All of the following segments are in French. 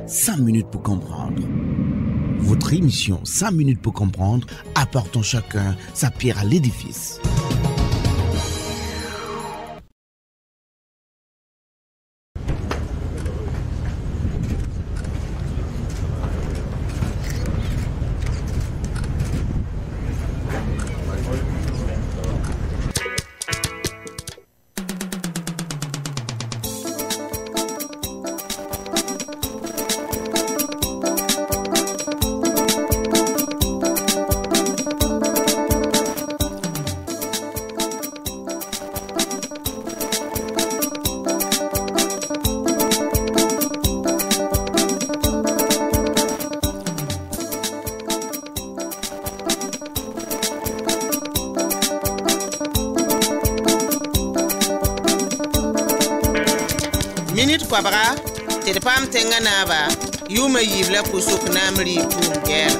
5 minutes pour comprendre. Votre émission 5 minutes pour comprendre, apportons chacun sa pierre à l'édifice. Minute kwabra te de pam tenga naba yuma yibla kusuk namri tungel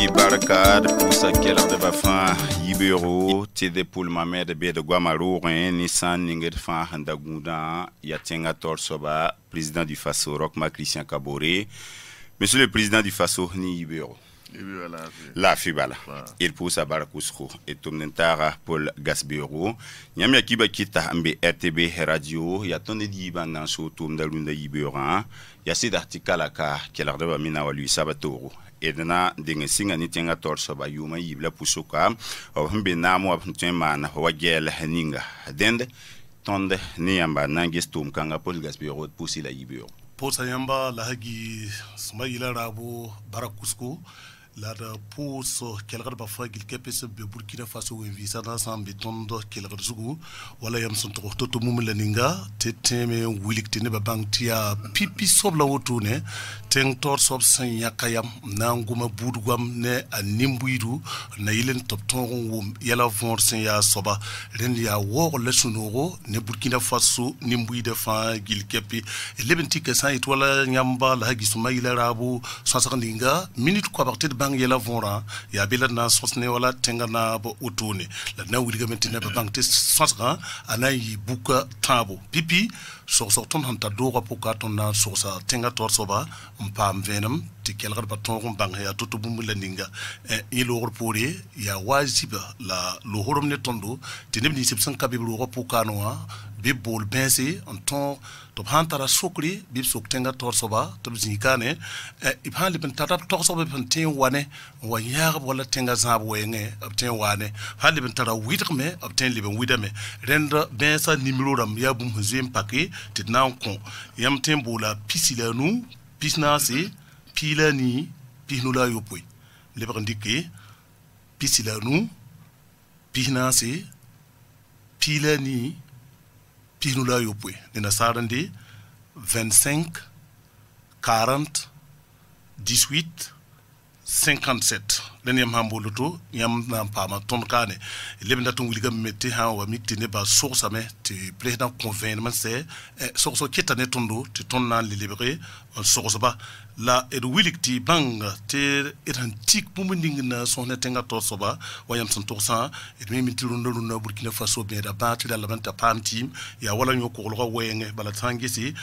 Ibarkad pousa kelar de bafan Yibero tede poul mamed be de Guamarou Nissan ninget fan handagouda yatenga torsoba président du Faso Rochma Christian Kaboré. Monsieur le président du Faso ni Yibero la fibala il pousse à Barakousro et Tomnentara Paul Gasbero nyamya kiba kita ambe RTB radio ya tonne di bandan so tum dalunda Yibera ya sid article aka kelar de mina walu sabatoro edna dinga singa ni tenga torso ba yuma yibla pusuka o himbe namo abntema wagel haninga dende tonde ni yamba nangistum kanga Paul Gasbero pusi la Yibero posa yamba la hagi smayila rabo Barakousco la pousse kelgar ba fa gil kepes be Burkina Faso visa na sambe tondo kelgar zugu wala yam son to mum laninga teteme wilikte ne ba bangtia pipi sobla wotune teng tor sob san yakayam na nguma budugam ne animbuidu na yilen top ton wum yala von sen ya soba ren ya wo le sunoro ne Burkina Faso nimbuide fa gil kepi lebenti ke san itwala nyamba la hagi sumayila rabu sasaninga minute ko bakte bang yela vonra ya bila na sosne wala tenga na bo utune la na wiliga mentine ba bang te sosga anayi buka tabo pipi so ton hanta do rapoka ton na so sa tenga torsoba mpam venam ti kelgar ba ton bang ya tutu bumula ninga ilo repore ya wajiba la lo horom ne tondo tinebni sibsan kabibru rapoka noa bibol bensi en ton to hantara sokri bib sok tenga torsoba to zikane ibhan lipen tatap torsoba pen ten wane wa yaga wala tenga zab wenge obten wane hali ben tara widme obten liben widame renda bensa nimero ram ya bum zem pake titna kon yam tembola pisila nu pisna se pilani pinula yopoi le brandike pisila nu pisna se pilani pinula yopoi nena sarande 25 40 18 57 den yam hamboloto yam na pama ton kane lebenda ton wiliga mette ha wa mikte ne ba source me te président convainement c'est source ketane tondo te ton na libéré source ba la et wilikti bang te erantique bumunding na sonne tenga torsoba wayam son torsan et mi mitirundo na Burkina Faso bien da battre la vente pam team ya wala nyoko lo wenge bala tangisi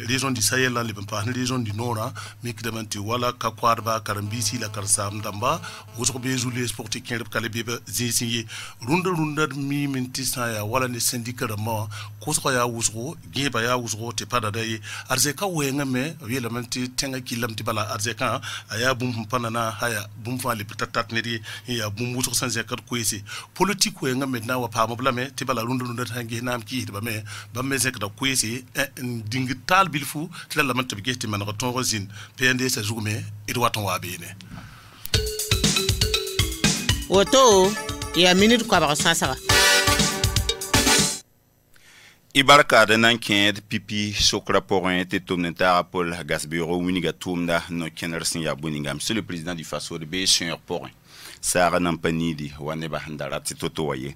région du Sahel la lebempa région du Nord mikdamante wala kakwarba karambisi la karsam damba woso be jouli sportif kin kale be zinsiye runda mi mintisa ya wala ne syndicat de mo ko so ya wuso geba ya wuso te pada dai arzeka wenga me yela manti tenga kilam ti bala arzeka aya bum panana haya bum fa le patatat ne di ya bum wuso san zekat ko isi politique wenga me na wa pa mo blame ti bala runda tangi nam ki ba me zek da ko isi dingital bilfu ti la manti be gesti man ko ton rozine PND sa jugume idwaton wa be ne Oto ya minute kwa ba sansa Ibarka de nankend pipi sokra porin te tomnenta Paul Gasbero winiga tumda no kenersin ya buninga monsieur le président du Faso de Bécheur porin Sara Nampanidi waneba handara titotoye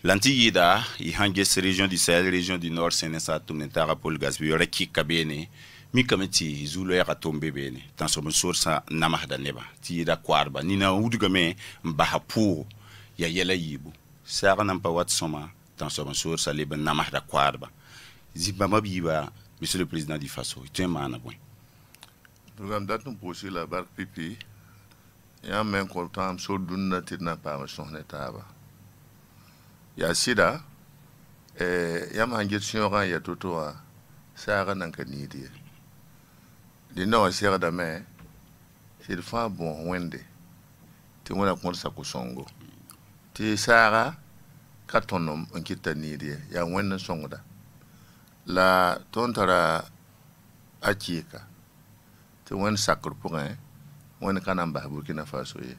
L'antiyida, il hanges région du Sahel, région du Nord, Sénésa, Toumnetara, Paul Gasby, Reki Kabene, mi kameti zulu ya katombe bene, tan so source namahda neba, ti da kwarba, nina udugame mbahapu ya yela yibu. Sara nampa wat soma, tan so source leben namahda kwarba. Zibama biba, Monsieur le Président du Faso, tu es mana bon. Nous avons dat nous poser la barque pipi. Ya men kontam so dunna tidna pa ma son etaba. Ya sida ya manje tsiora ya totoa sara nan kanidi. Di no sera da me c'est fa bon wende. Ti wona kon sa ko songo. Ti sara katonom nkita nidi ya wenne songoda. La tontara achika. Ti won sakr point won kanamba Burkina Faso ye.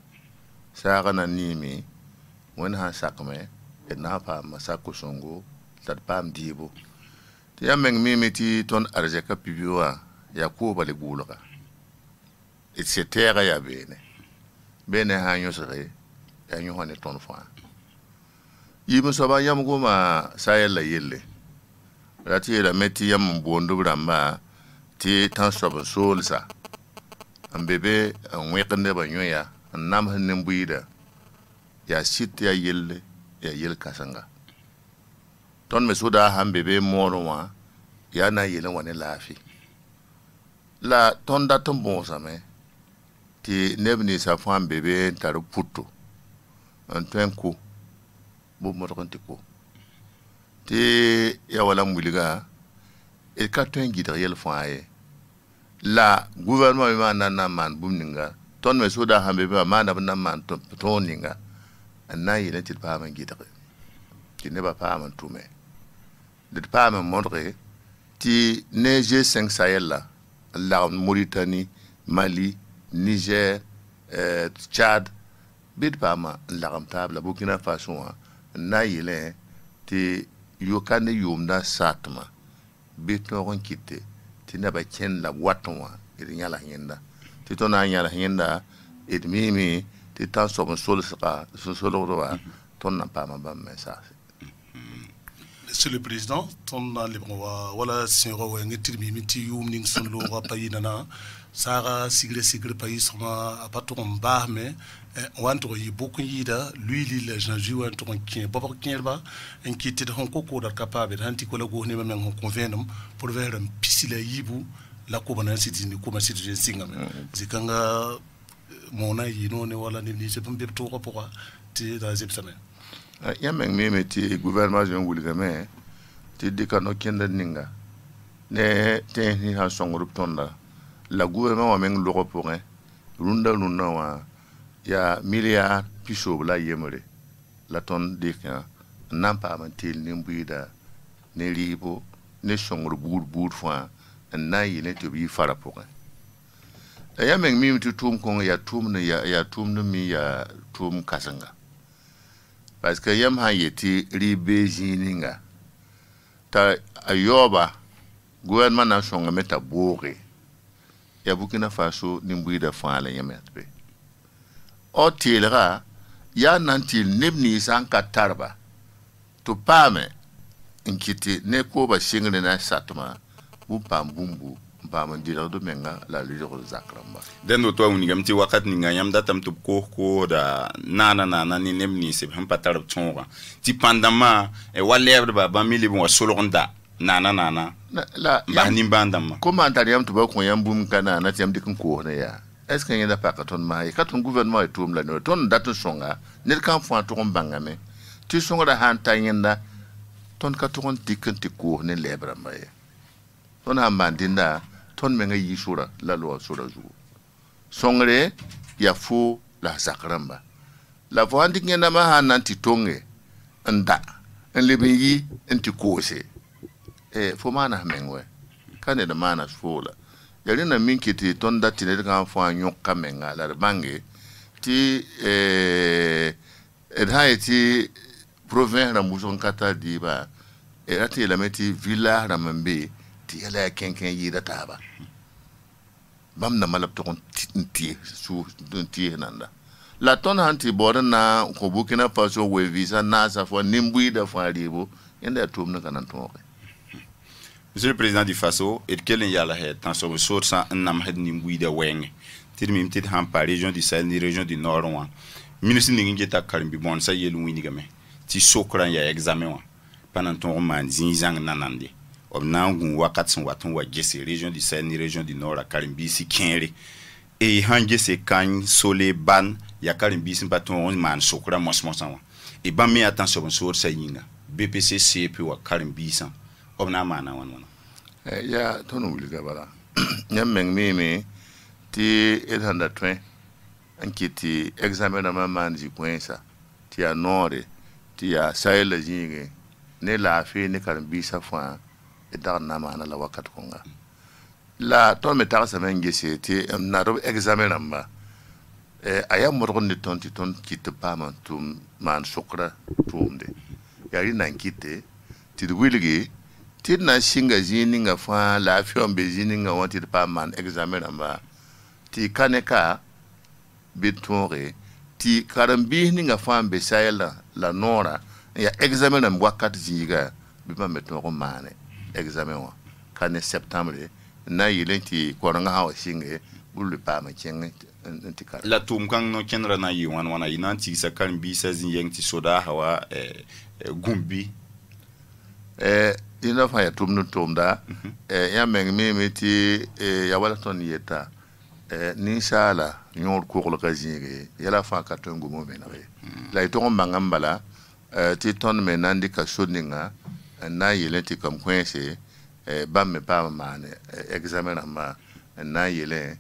Sara na nimi won ha sakme et na pa masako songo tad pam dibo. Ti ameng mimi ti ton arjeka pibiwa ya ko bale gulaka. Et cetera ya bene. Bene ha nyosere ya nyohane ton fa. Yimu soba yamugo ma sayela yelle. Rati la meti yam bondo bramba ti tan soba solsa. An bebe an wekende ba nyoya an nam hanen buida ya sit ya yel kasanga ton me soda han bebe moro wa ya na yele wane lafi la ton da ton bon same ti nebni sa fam bebe tar putu an tenko bo mo ronti ko ti ya wala muliga e ka ten gidar yel faaye la gouvernement na man bumninga ton me soda hambe ba man na man to ninga na yele ti pa man gidare ti ne ba pa man tume de pa man modre ti ne G5 Sahel la Mauritanie, Mali, Niger, Tchad bid pa ma la table Burkina Faso na yele ti yokane yumda satma bit no ron kitte na ba ken la watwa irinya la hinda ti to na nya la hinda it mimi ti tan so mon sol sera solo roa ton na pa ma ba message. Monsieur le Président, ton na le wala sinro wa ngiti mimi ti yum ning son lo wa payi nana sara sigre payi soma apato mba me wanto yi beaucoup yida lui li Jean Ju wanto kien baba kien ba enkiti de honko ko dar capable hanti ko la go ne men convenum pour vers un pisila yibu la ko bana siti ni ko ma siti singa me zikanga mona yino ne wala ni se pambe to ko pourquoi ti da zipsame ya men meme ti gouvernement jean wuli game ti dikano kenda ninga ne te ni ha songo tonda la gouvernement wa men loko pour runda wa ya milliard piso la yemere la ton dika nampa mantil ni mbuida ne libo ne songo bur fois na yele to bi fara pour ya men mimi ti tum ko ya tum ne ya tum ne mi ya tum kasanga parce que yam ha yeti ribe jininga ta ayoba gouvernement na songa meta bore ya Burkina Faso ni mbuida fala yemetbe o tilra ya nantil nebni sanka tarba to pame inkiti ne ko ba shingne na satma bu pambumbu pam dira do menga la lijo zakramba den do to unigam ti wakat ni ngam datam to ko da nana ni nebni se ham patar tsonga ti pandama e walebre ba mili bon solonda nana la ba ni bandama comment antariam to ba ko yambum kana na tiam dikin ko ne ya est-ce que yenda pa katon ma ka ton gouvernement et tout la no ton date songa ne kan fo to bangame ti songa da han tayenda ton ka ton dikin ti ko ne lebra ma ton ambandinda ton menga yisura la loi sura zu songre ya fu la sakramba la vo andi ngena ma hanan ti tonge nda en lebeyi enti kose fo mana mengwe kane da mana fola yari na minkiti ton da tine kan fo anyo kamenga la bange ti haiti province na muson kata diba ati la meti villa ramambe ti ala kenken yida taba bam na malap to kon ti su ti nanda la ton hanti boda na ko Burkina Faso we visa na sa fo nimbui da fo ribo inda tum na kanan to. Monsieur le Président du Faso, et quel est la tant sur le sort sans un nam het nimbui da weng. Tir mim tit ham par région du Sahel ni région du Nord wa. Ministre ningi ta karimbi bon sa yelu wini game. Ti sokran ya examen wa. Pendant ton roman zinzang nanande. Obnangu wakatsun watun wa gese région du Sahel ni région du Nord a karimbi si kenre. Et hange se kan sole ban ya karimbi sin paton man sokra mosmosan wa. Et ban me attention bon sort sa yinga. BPC CP wa karimbi san. Obna mana wan. Ya tonu wuliga bala. Nyam meng mimi ti 820 ankiti examen na manji kwensa ti ya nore ti ya Sahel jinge ne la fi ne kan bisa fa edar na mana la wakat konga la to me tar sa menge se ti na ro examen namba aya morgon ni ton kit pa man tum man sukra tumde yari nan kite ti wiligi ti na singa jini nga fa la fi on be jini nga wanti pa man examen namba ti kaneka bitore ti karambi ni nga fambe sayela la nora ya examen na wakat zinga biba meto ko mane examen wa kane septembre na yilenti ko nga hawa singe bulu pa ma chen ntika la tum kan no kenra na yi wana inanti sa karambi sa zinga ti soda hawa gumbi ina fa ya tum no tumda ya meng me ti ya wala ton yeta ni sala nyor ko ko kazinge yala fa ka tongo mo menare la ito mbangambala ti ton menandi ka soninga na yele ti kam kwense ba me pa mane examen ma na yele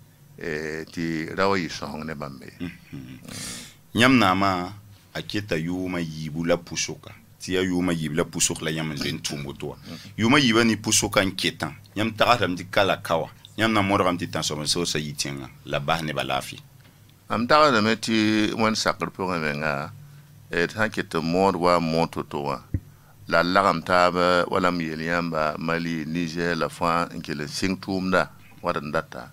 ti rawi song ne bambe nyam na ma aketa yuma yibula pusoka ti ya yuma yibula pusok la nyam zen tumboto yuma yiba ni pusoka nketan nyam tagaram di kala kawa nyam na moro am ti tan so sa yitenga la bahne balafi am taga na meti mon sakr pour nga tanket mod wa montoto wa la lagam taba wala miyeliamba Mali Niger la fa nkele singtumda wadan data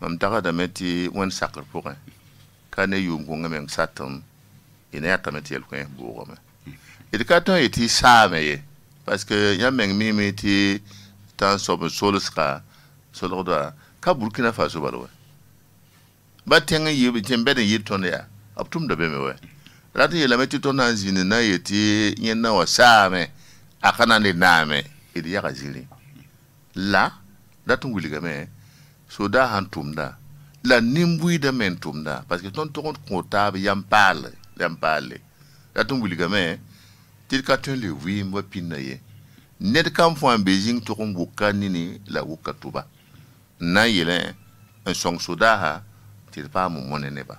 am taga da meti mon sakr pour kane yum ko ngam satam ina ya tameti el ko bo me educateur eti same parce que ya meng mi meti tan so soloska soloda ka Burkina Faso balwa batenga yibe jembede yitonde ya aptum da beme we ratu yela meti tona zini na yeti nyena wa same akana ne name idi ya gazili la datu nguliga me so da hantumda la nimbui da mentumda parce que ton ko tabe yampale datu nguliga me tilka ton le wi mo pinaye net kam fo en Beijing to ko bukani ni la wukatuba na yele un song soda ha til pa mo monene ba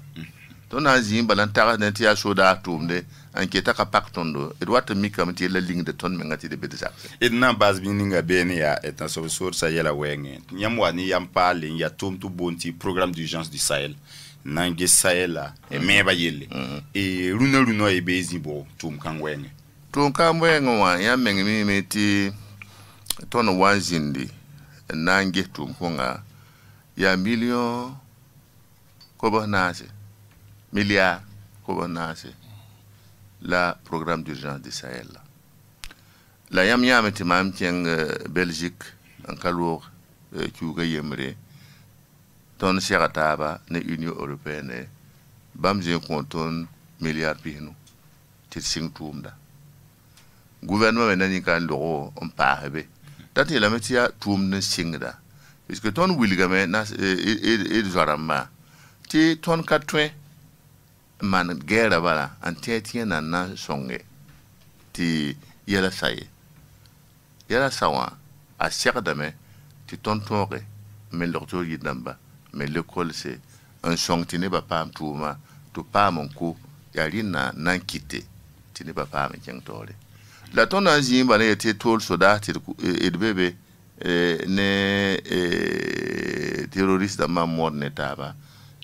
to na zin balantara na tia soda tumde anketa ka paktondo et wat mi kam ti la ligne de ton mengati de bedisa et na base bininga bene ya et en so sa yela wenge nyam wani yam pale ya tum tu bonti programme d'urgence du Sahel nange Sahel e meba yele e runo e bezibo tum kan wenge wa ya mengmi meti ton wanzindi nange tum konga ya million milliard kobonase la programme d'urgence du Sahel la yam yameti mam tieng Belgique en kalour kiuga yemre ton serataba ne Union européenne bamje konton milliard pinu til singtumda gouvernement nani kan loro on parbe tati la metia tum ne singda puisque ton wilgame na et zorama ti ton katwe man gera bala antetien na songe ti yela sawa a sekdame ti ton tore mais l'autre yidamba mais l'école c'est un song ti ne ba pam tuma to pam ko yarina nan kite ti ne ba pam kentore la ton azim bala yete tol soda ti bébé ne terroriste da mamor ne taba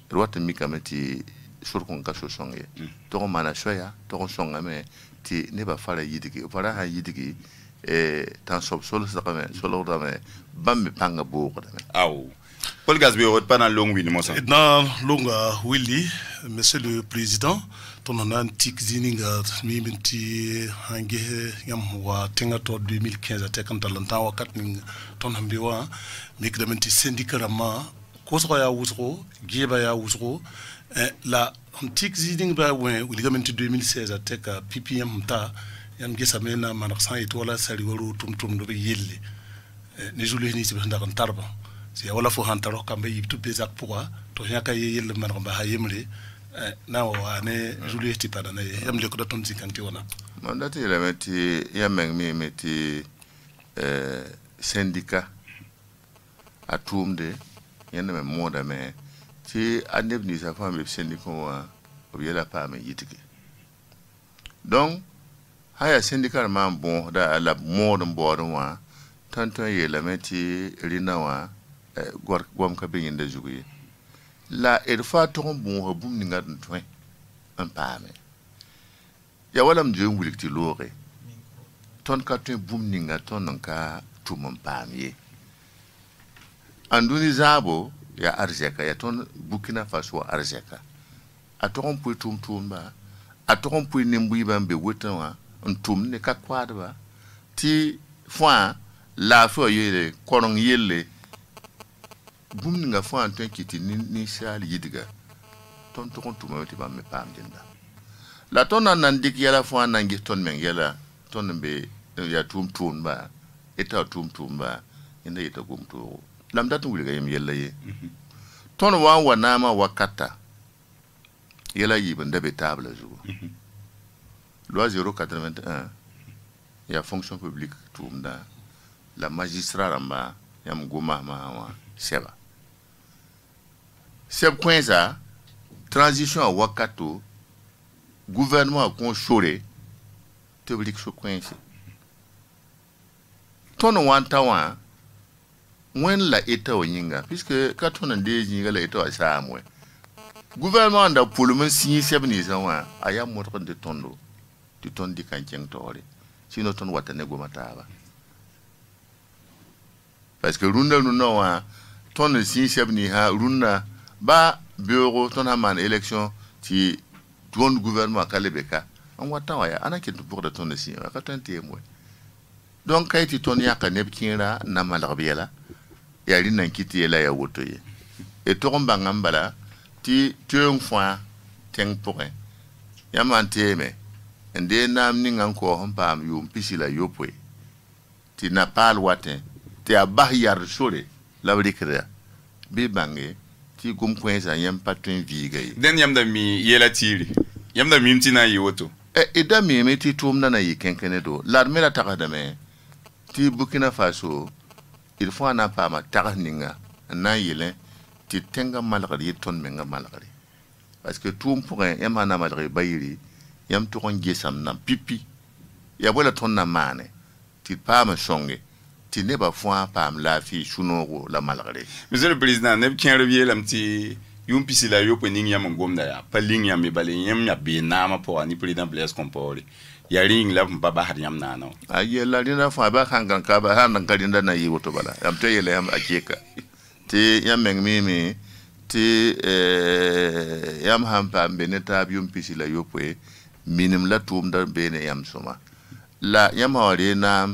rwata mi kamati surkon ka so songe to mana shoya to songa me ti ne ba fara yidigi fara ha yidigi tan sob solo sa kame solo da me bambe panga bo ko da me aw Paul Gasbe rot pas dans long Willy Mossa. Dans long Willy, monsieur le président, ton antique zininga mimenti hange yam wa tengato 2015 atekan talanta wakat ning ton hambiwa mikdamenti syndicat ma kosro ya wusro giba ya wusro la antique zininga wen uligamenti 2016 ateka PPM ta yam gesa mena manaksan etola saliworo tumtum do yelle ne jule ni sibanda kan tarba si wala fo hantaro kambe yibtu bezak pourquoi to yaka yelle manamba hayemle na wa ne jule ti pada na yamle ko ton zikanti wana mandati elementi yameng mi meti syndicat atumde yende me moda me ti anebni sa fami syndicat wa obiela pa me yitike donc haya syndicat ma bon da la modon bodon wa tanton yelamenti rinawa gwam ka bin da juguye la irfa ton bon ha bum ninga dun toin un pame ya wala mje ngulikti lore ton ka toin bum ninga ton ka tumon pame anduni zabo ya arzeka ya ton Burkina Faso arzeka aton pu tumba aton pu nimbu bambe wotanwa ntum ne ka kwadba ti fois la fo yele koron yele bum nga fo anton kiti ni shali yidiga ton to kon tuma ti ba me pam dinda la ton nan dik yala fo nan gi ton men yala ton be ya tum ba eta tum ba inda ita gum to lam datu wuli ga yem yella ye ton wa nama wakata yala yibin da be table jour loi 081 il y a fonction publique tumda la magistrat ramba yam goma ma seba seb kwenza transition a wakato gouvernement kon choré public so kwenzi tono wantawa when la eta onyinga puisque katona de nyinga la eta asamwe gouvernement da polumen signé seb ni zawa aya motre de tondo du ton di kancheng tore sino ton watane goma taba parce que runda no wa ton si sebni ha runda ba bureau ton ha man élection ti ton gouvernement kalebeka on wata wa ya anaki pour de ton si ka ton témoin donc kay ti ton yaka ne kinra na malarbiyala ya rin nan kiti la ya wotoye et to mbanga mbala ti tuon fois teng point ya man teme ende nam ni ngan ko pam yum pisila yopwe ti na pal watin ti abah yar sole la brikra bi bange ti gum kwenza yam patun vigay den yam da mi yela tiri yam da mi mtina yoto da mi ti tum na yi kenkene do l'armée la takada me ti Burkina Faso il faut na pa ma takninga na yele ti tenga malgari ton menga malgari parce que tum pour un na malgari bayiri yam to kon gesam na pipi ya bola ton na mane ti pa ma songe ti ne ba fwa pam la fi sunoro la malgare monsieur le président ne kien revier lam ti yum pisila yo pening yam ngomda ya pa ling yam me bale yam ya be na ma po ani président Blaise Compaoré ya ring la pa ba har yam na no aye la dina fa ba kan ka ba han kan dinda na yi woto bala yam to yele yam akeka ti yam meng mi ti yam ham pa beneta yum pisila yo pe minim la tum da bene yam soma la yam hore na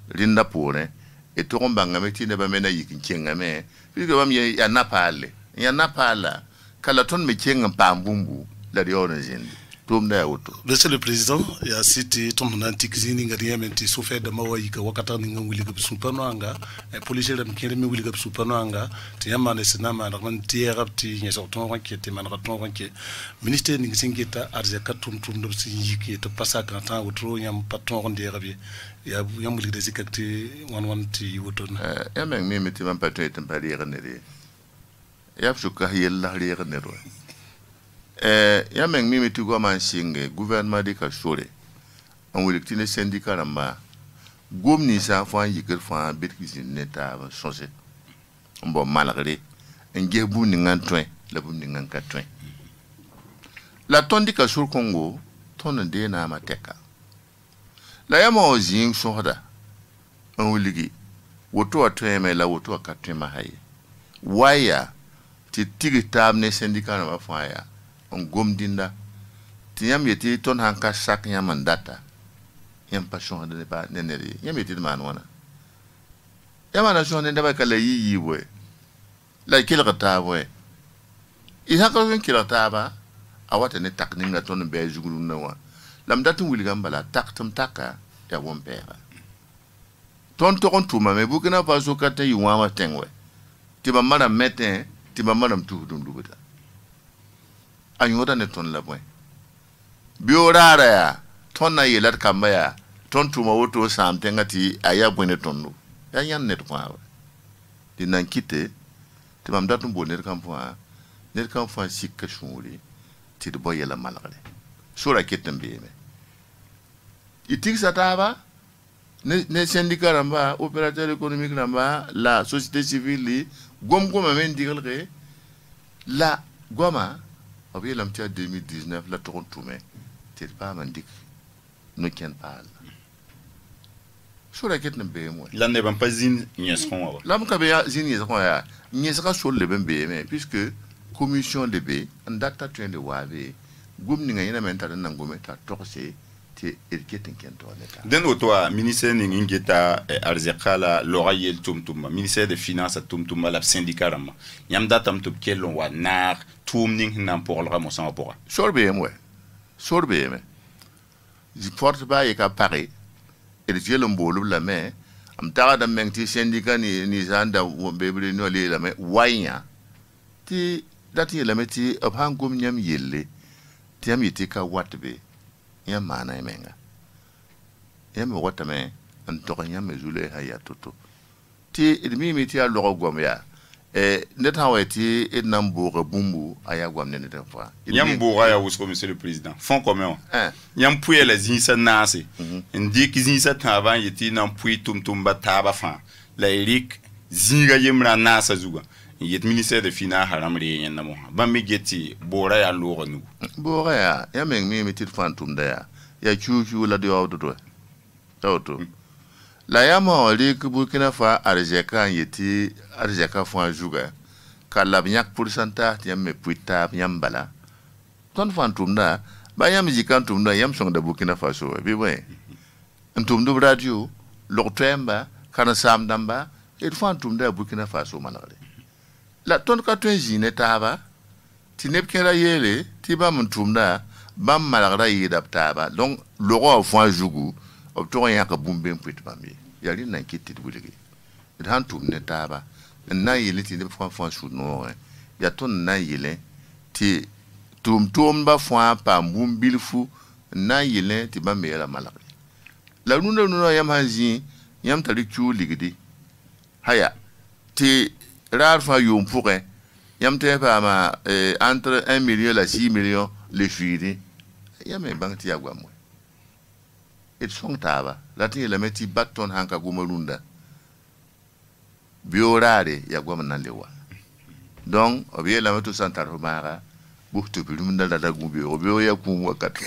rinda pore e to mbanga meti ne ba mena yikin kenga me bigo bam ya napala kala ton me kenga pambumbu la di origine tum da auto monsieur le président ya cité ton antique zini ngari menti souffert de mawayi ka wakata ni nguli ga supano anga e police ram kere mi wuli ga supano anga ti yamane sinama na man ti rapti ni so ton ranke ti man raton ranke ministère ni singeta arze katum tum do si yiki to passa grand temps outro yam patron ronde rabi ya yamuli de zikati wan ti woton ya meng mi meti man patron etam pari renere ya fuka yella renero ya meng mi meti go man singe gouvernement de ka sore on wuli tine syndicat ramba gomni sa fa yikir fa bitkisi neta changer bon malgré nge bu ni ngan toin la bu ni ngan ka toin la tondika sur Congo ton de na mateka la yama ozing sohda on wuligi woto atweme la woto akatwema haye waya ti tigi tab ne syndicat na faya on gomdinda ti yam yeti ton hanka sak yam mandata yam passion de ba neneri yam yeti man wana yam na shon de ba kala yi we la kila ta we i haka wen kila ta ba awata ne takninga ton be jugulu na wa lam datu wuli gambala taktum taka ya wompera ton to kon tuma me Burkina Faso kata yi wama tengwe ti ba mara metin ti ba mara tu dum dubuta anyota ne ton la boy biorara ya ton na yelat kamba ya ton tuma woto sam tengati aya bone tonu ya yan net kwa di nan kite ti mam datum bo net kampo sikka shuri ti do boy la malare sura ketem be me itik sataba ne syndicat ramba opérateur économique ramba la société civile goma men digal ke la goma obi lam tia 2019 la toron tume ti pa mandik no ken pas sur la quête be mo la ne ban pas zin nyesron wa lam ka be zin nyesron ya nyesra sur le ben be mais puisque commission de be ndata train de wabe gomni nga ina men ta nan gometa torse ti erketen kento leta den otoa ministère ni ngeta arzekala l'oreille tumtumba ministère des finances tumtumba la syndicat rama yam datam tup kelon wa nar tumning nan pour le ramo sans rapport sorbe me ji porte ba e ka pare et je le mbolu la mais am tara da mengti syndicat ni zanda bebre no le la mais wanya ti dati la meti of hangum nyam yelle ti am yiti ka watbe yam mana menga yam wata me an to yam zule haya toto ti idmi mi ti a logo gom ya net haweti ednam boga bumbu aya gwam ne de fa yam boga ya wusko monsieur le président fond commun yam puye la zinsa nasi indi ki zinsa taban yiti nan puy tumtumba taba fa la erik zinga yemra nasa zuga yet ministère des finances haramri yen namo bammi geti bora ya logo nu bora ya yameng mi tit fantum da ya chuchu la de awdo to la yama li ku Burkina fa arjeka yeti arjeka fa juga kala bnyak pourcentage yam me puita yam bala ton fantum da ba yam jikantum da yam song da Burkina Faso bi we antum do radio loktemba kana sam damba et fantum da Burkina Faso manare la ton ka tun jine taba ti neb kera yele ti ba mtum da bam malagra yida taba donc logo fa jugu ob to ya ka bumbe pit bambi yali nan kitti buligi it han tum ne taba na yele ti ne fa sud no ya ton na yele ti tum ba fa pa mbumbil fu na yele ti ba me la malagra la nuna yam hanzi yam tali chu ligidi haya ti rar fa yom pourrait yam te pa ma entre 1 million la 6 millions les fidi yam e bank ti agwa mo et son taba la ti la meti baton hanka gumarunda biorare ya gwa nan lewa donc obi la meto santar mara bukto bilumunda da gumbi obi ya ku wakati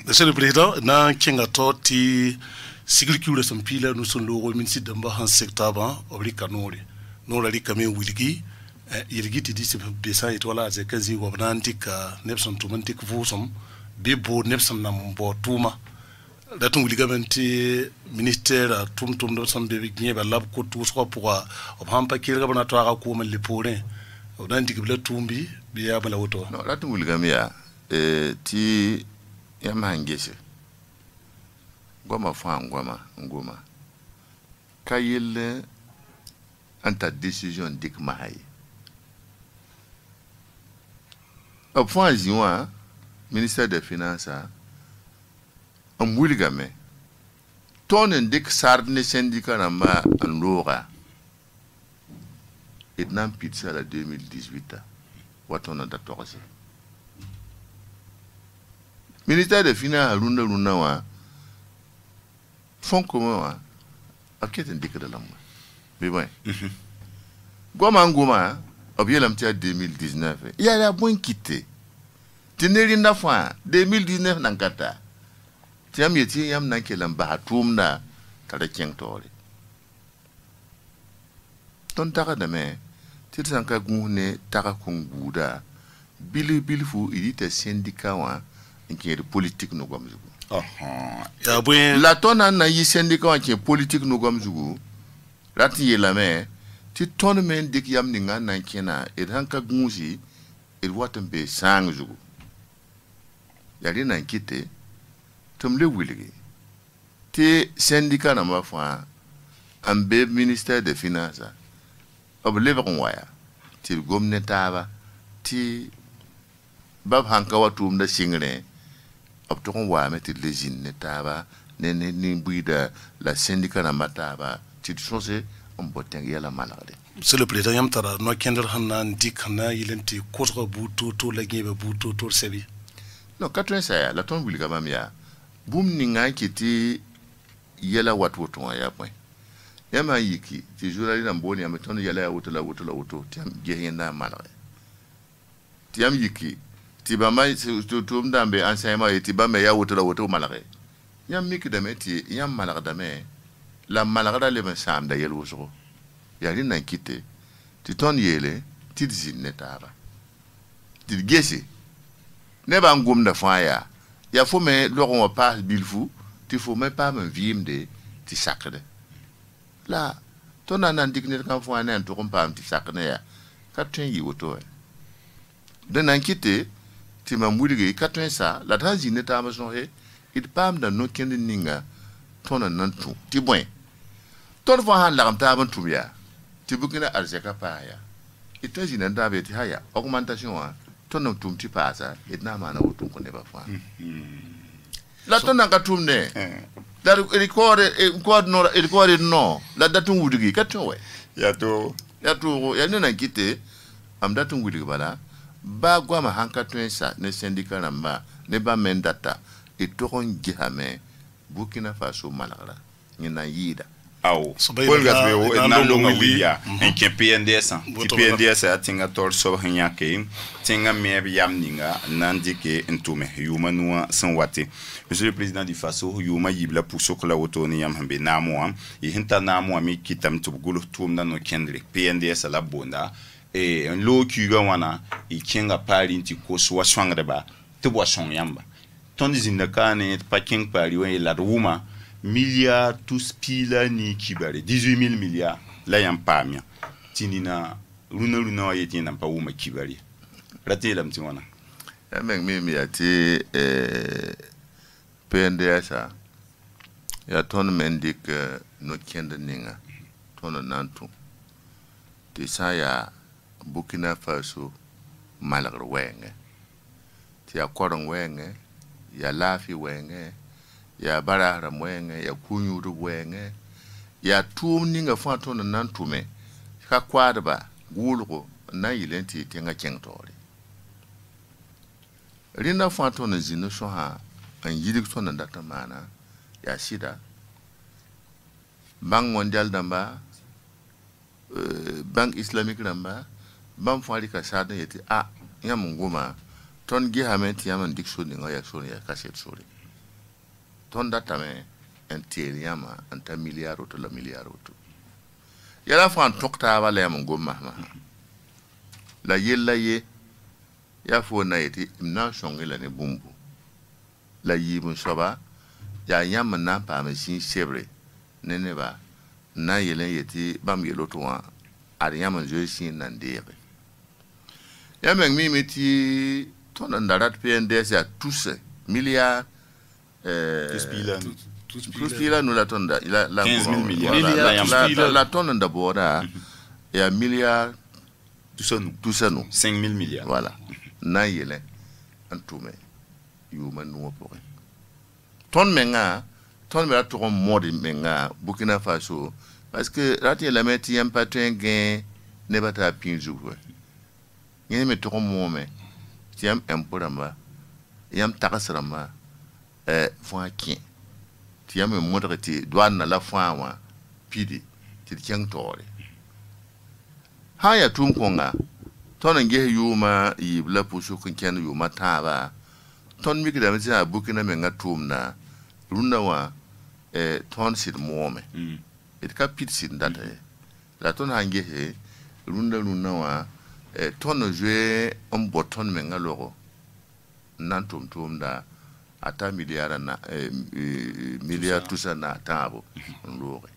monsieur le président na kinga toti sigilkule sampila nous son lo ministre d'amba han secteur ba obli kanori non la kame wilgi yirgi ti disi besa itola ze kazi wa banantika nepson tumantik vusom bibo nepson nam bo tuma datum wilgamenti ministère tum do sambe bi ba lab ko tout so pour hampa kirga bana to aka ko le pore onandik bla tumbi bi ya bala woto no datum wilgamia ti yamangese goma fa ngoma kayele anta décision dik mahay au point juin ministère des finances en mulgame tonen dik sardne syndicat na ma en lora et nan pizza la 2018 watona da torse ministère des finances luna wa fond commun wa akete dik de lam mais bon goma obielam tia 2019 il y a la bonne quitté teneri na fa 2019 nankata tiam yeti yam nankelam ba tumna kala keng tore ton taka de me tir san ka gune taka kong buda bil fu idita syndicat wa inki politique no gom zugu ya buen la tona na yi syndicat wa ki politique no gom zugu rati yelame ti ton men dik yam ni nga nan kena han ka gunsi watam be sang zugu yari nan kite tum le wiligi ti syndicat na ma fa ambe ministère des finances ob le bakon waya ti gomne taba ti bab hanka watum da singre ob to kon wa meti lejin ne taba ne buida la syndicat na mataba ti chose on boteng yala malade. C'est le président yam tara no kender hanan dik hana yilenti kotra butu to la ngebe butu to sebi. No katwen sa la ton wuli kama ya bum ni nga kiti yala watu to ya point. Yama yiki ti jurali na mboni ya meton yala ya wuto la wuto tiam gehenda malade. Tiam yiki ti ba mai to mdambe ansema ti ba me ya wuto la wuto malade. Yam miki da meti yam malade da me la malade le me sam da yelo so. Yari nan kite ti ton yele ti zin netaba ti gesi ne ba ngum da faya ya fo me loron wa pas bilfu ti fo me pas me vimde ti sakde la ton nan dignet kan fo anen to kompam ti sakne ya katun yi woto de nan kite ti ma mulige katun sa la tanzi netaba so he it pam da no kendi ninga ton nan tu ti boy ton fo han la kamta ban tubiya ti bukina arzeka paya itaji na ndabe ti haya augmentation wa tono tumti pasa etna mana utum ko ne ba fa la tona ka tumne dar record no la datun wudigi katto we ya to ya nuna kite am datun wudigi bala ba gwa ma hanka twensa ne syndicat namba ne ba mendata itoron jihame Burkina Faso malala nyina yida aw Paul Gasbeo et Nando Wiya en ki PNDS ki PNDS a tinga tor so hanya ke tinga me yam ninga nandike entume yuma nuwa san wate monsieur le président du Faso yuma yibla pour sokola wotoni yam hambe namwa yi hinta namwa mi kitam tubgulu tumna no kendre PNDS la bonda e en lo kyuga wana i kinga pari nti ko so swangre ba tubwa son yamba ton zinda kane pa king pari we la ruma milliards tous pila ni kibare 18,000 milliards la yampamia tinina luna yeti na pa wuma kibare ratela mtiwana ameng mimi ati PNDS ya ton mendik no kende ninga ton nantu ti saya Burkina Faso malagr wenge ti akorong wenge ya lafi wenge ya barahra mwenge ya kunyuru wenge ya tum ninga fato na nantume ka kwadba gulgo na yilenti tenga kengtori rinda fato na zinu so ha an yidik so na data mana ya sida bank mondial damba bank islamic damba bam fari ka sada yeti a yam nguma ton gi hamenti yam dikso ninga ya so ya kaset sori ton data me entiel yama anta miliaro to la miliaro to yala fan tokta wala yam gomma la yella ye ya fo na yeti imna shongela ne bumbu la yibun soba ya yam na pa me sin sebre nene ba na yelen yeti bam yelo to wa ar yam jo sin nan debe ya meng mi meti ton ndarat PNDS ya tous milliards tous pila nous la tonne la 15,000 milliards la tonne d'abord ya milliards tout ça nous 5,000 milliards voilà na yele antume yuma nuwa pore ton menga ton mera to modi menga Burkina Faso parce que rati la meti yam patien gain ne bata pinju ngene me to mo tiam empuramba yam takasramba fwa kien tiam me modreti douane na la fwa wa pidi ti tiang tore haya tum konga ton nge yuma yibla pusu kun ken yuma taba ton mi kida meti Burkina menga tum na runda wa ton sid mome it ka pit sid ndata la ton hange he runda wa ton jouer un bouton menga logo nan tum da ata milliard na milliard tout ça na tabo lore